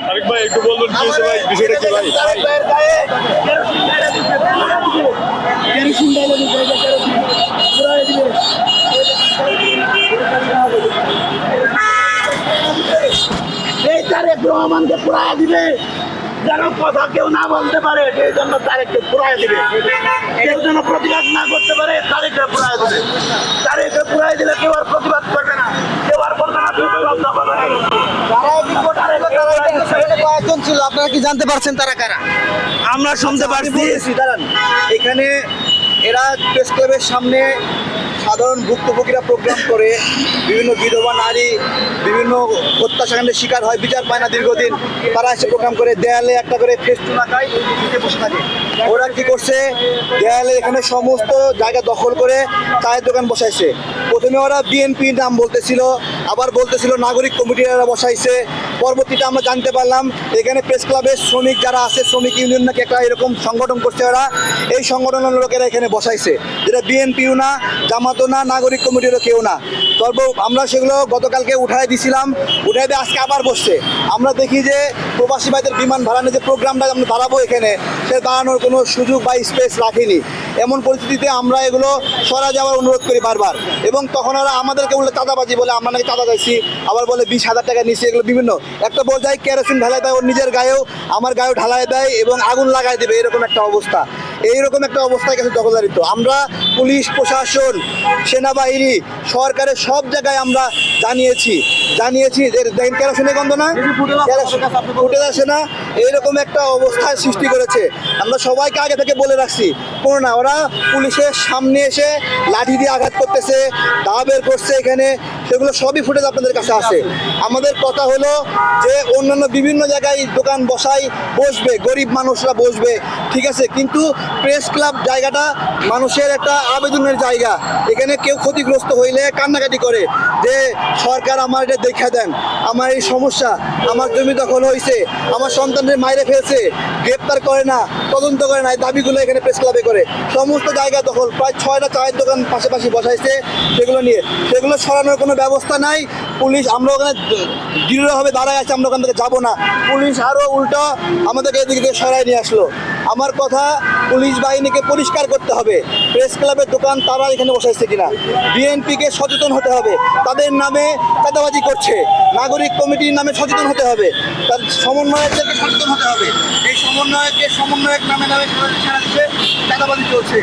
আরেক ভাই একটু বলবেন কি হয়েছে ভাই, বিষয়টা কি ভাই? এই তারেক রহমানকে পুরাই দিবে, যেন কথা কেউ না বলতে পারে, সেই জন্য তারেককে পুরাই দিবে। কেউ যেন প্রতিবাদ না করতে পারে, তারেককে পুরাই দিবে। তারেককে পুরাই দিলে কেউ আর প্রতিবাদ করবে না, কেউ আর বলবে না বিপ্লব দফা হবে। কয়েকজন ছিল, আপনারা কি জানতে পারছেন তারা কারা? আমরা শুনতে পারছি। দাঁড়ান, এখানে এরা প্রেস ক্লাবের সামনে সাধারণ ভুক্তভোগীরা প্রোগ্রাম করে, বিভিন্ন বিধবা নারী বিভিন্ন হত্যাকাণ্ডের শিকার হয়, বিচার পায় না দীর্ঘদিন, তারা এসে প্রোগ্রাম করে দেয়ালে একটা করে ফেস্টুন আঁকায় নিচে বসে থাকে। ওরা কি করছে, দেয়ালে এখানে সমস্ত জায়গা দখল করে চায়ের দোকান বসাইছে। প্রথমে ওরা বিএনপি নাম বলতেছিল, আবার বলতেছিল নাগরিক কমিটিরা বসাইছে। পরবর্তীতে আমরা জানতে পারলাম এখানে প্রেস ক্লাবের শ্রমিক যারা আছে, শ্রমিক ইউনিয়ন নাকি একটা এরকম সংগঠন করছে ওরা, এই সংগঠনের লোকেরা এখানে বসাইছে, যেটা বিএনপিও না, জামাতও না, নাগরিক কমিটিরও কেউ না। তবে আমরা সেগুলো গতকালকে উঠাই দিছিলাম, উঠাই দিয়ে আজকে আবার বসছে। আমরা দেখি যে প্রবাসী ভাইদের বিমান ভাড়ানোর যে প্রোগ্রামটা আমরা দাঁড়াবো এখানে, সে দাঁড়ানোর কোনো সুযোগ বা স্পেস রাখিনি। এমন পরিস্থিতিতে আমরা এগুলো সরা যাওয়ার অনুরোধ করি বারবার, এবং তখন ওরা আমাদেরকে বলে চাঁদাবাজি বলে, আমরা নাকি চাঁদা চাইছি, আবার বলে 20,000 টাকা নিচ্ছি, এগুলো বিভিন্ন একটা পর্যায়ে কেরোসিন ঢালাই দেয় ওর নিজের গায়েও, আমার গায়েও ঢালাই দেয় এবং আগুন লাগাই দেবে, এরকম একটা অবস্থা। এইরকম একটা অবস্থায় গেছে দখলদারিত্ব। আমরা পুলিশ প্রশাসন, সেনাবাহিনী, সরকারের সব জায়গায় আমরা জানিয়েছি যে দেখেন কেরোসিনের গন্ধ না, ফুটে আসে না, এইরকম একটা অবস্থার সৃষ্টি করেছে। আমরা সবাইকে আগে থেকে বলে রাখছি, কোনো না, ওরা পুলিশের সামনে এসে লাঠি দিয়ে আঘাত করতেছে, দা বের করছে এখানে, সেগুলো সবই ফুটেজ আপনাদের কাছে আছে। আমাদের কথা হলো যে অন্যান্য বিভিন্ন জায়গায় দোকান বসবে, গরিব মানুষরা বসবে, ঠিক আছে, কিন্তু প্রেস ক্লাব জায়গাটা মানুষের একটা আবেদনের জায়গা। এখানে কেউ ক্ষতিগ্রস্ত হইলে কান্নাকাটি করে যে সরকার আমার এটা দেখে দেন, আমার এই সমস্যা, আমার জমি দখল হয়েছে, আমার সন্তানদের মাইরে ফেলছে, গ্রেপ্তার করে না, তদন্ত করে না, এই দাবিগুলো এখানে প্রেস ক্লাবে করে। সমস্ত জায়গা দখল, প্রায় 6টা চায়ের দোকান পাশাপাশি বসাইছে, সেগুলো সরানোর কোনো ব্যবস্থা নাই। পুলিশ, আমরা ওখানে দৃঢ়ভাবে দাঁড়ায় আছে, আমরা ওখান থেকে যাবো না। পুলিশ আরও উল্টো আমাদেরকে এদিক থেকে সরাই নিয়ে আসলো। আমার কথা, পুলিশ বাহিনীকে পরিষ্কার করতে হবে প্রেস ক্লাবের দোকান তারা এখানে বসাইছে কিনা। বিএনপিকে সচেতন হতে হবে, তাদের নামে চাঁদাবাজি করছে, নাগরিক কমিটির নামে সচেতন হতে হবে, তার সমন্বয়কদেরকে সচেতন হতে হবে। এই সমন্বয়ক নামে সারা দেশে চাঁদাবাজি চলছে।